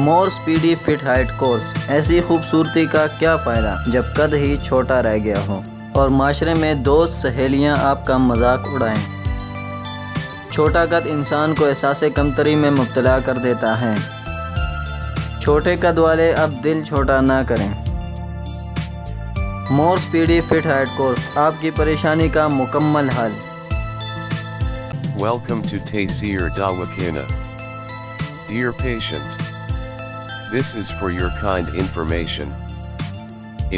مور speedy fit height course, ایسی خوبصورتی کا کیا فائدہ جب قد ہی چھوٹا رہ گیا ہو اور معاشرے میں دوست سہیلیاں آپ کا مذاق اڑائیں۔ چھوٹا قد انسان کو احساس کمتری میں مبتلا کر دیتا ہے۔ چھوٹے قد والے اب دل چھوٹا نہ کریں۔ مور اسپیڈی فٹ ہائٹ کورس آپ کی پریشانی کا مکمل حل۔ Welcome to Taysir Dawakina. Dear patient, this is for your kind information.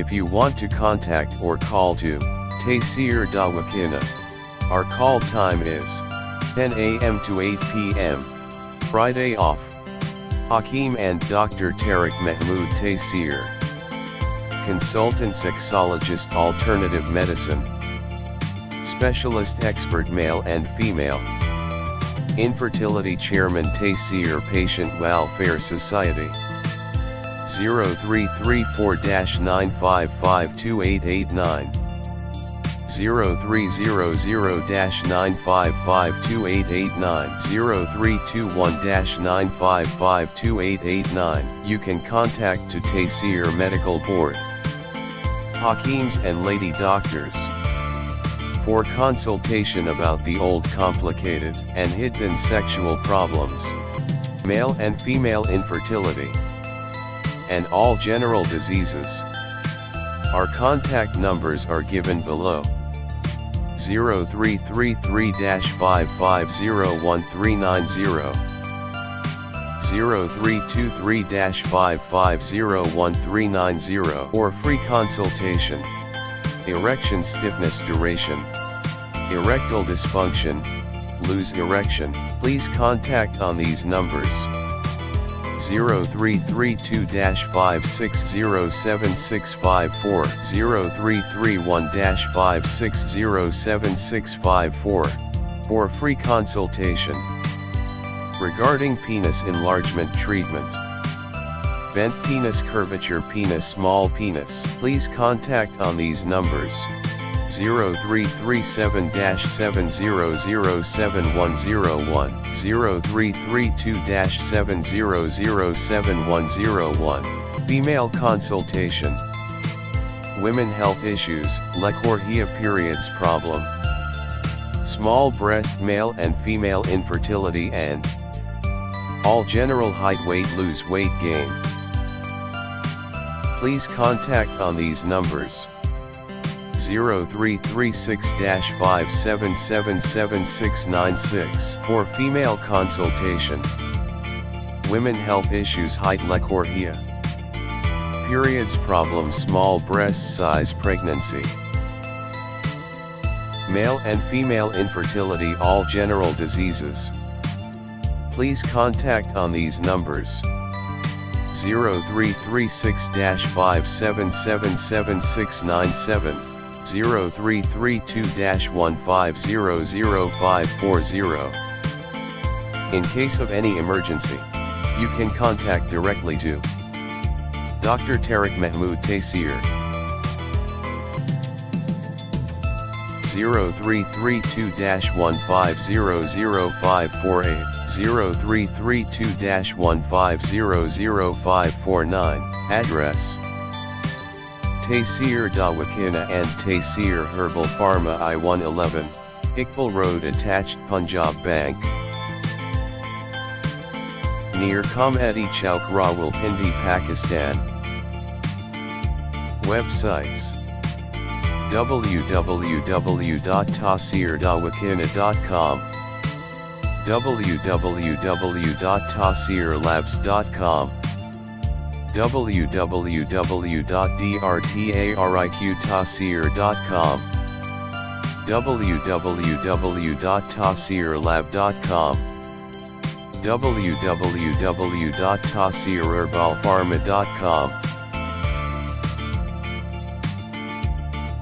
If you want to contact or call to Taysir Dawakina, our call time is 10 a.m. to 8 p.m. Friday off. Hakeem and Dr. Tariq Mahmood Taysir, consultant sexologist, alternative medicine, specialist expert male and female, infertility chairman Taysir Patient Welfare Society, 0334-9552889, 0300-9552889, 0321-9552889. You can contact to Taysir Medical Board, Hakeems and lady doctors, for consultation about the old complicated and hidden sexual problems, male and female infertility, and all general diseases. Our contact numbers are given below: 0333-5501390, 0323-5501390 for free consultation. Erection stiffness duration, erectile dysfunction, lose erection, please contact on these numbers: 0332-5607654, 0331-5607654, for free consultation. Regarding penis enlargement treatment, bent penis, curvature penis, small penis, please contact on these numbers: 0337-7007101, 0332-7007101. Female consultation, women health issues, lecorrhea, periods problem, small breast, male and female infertility, and all general height, weight lose, weight gain. Please contact on these numbers: 0336-5777696 for female consultation, women health issues, height, lecorrhea, periods problem, small breast size, pregnancy, male and female infertility, all general diseases. Please contact on these numbers: 0336-5777697, 0332-1500540. In case of any emergency, you can contact directly to Dr. Tariq Mahmood Taysir, 0332-1500548, 0332-1500549. Address: Taysir Dawakina and Taysir Herbal Pharma, I-111, Iqbal Road, attached Punjab Bank, near Comedy Chowk, Rawalpindi, Pakistan. Websites: www.taysirdawakina.com, www.taysirlabs.com, www.drtariqtaysir.com, www.taysirlab.com, www.taysirherbalpharma.com.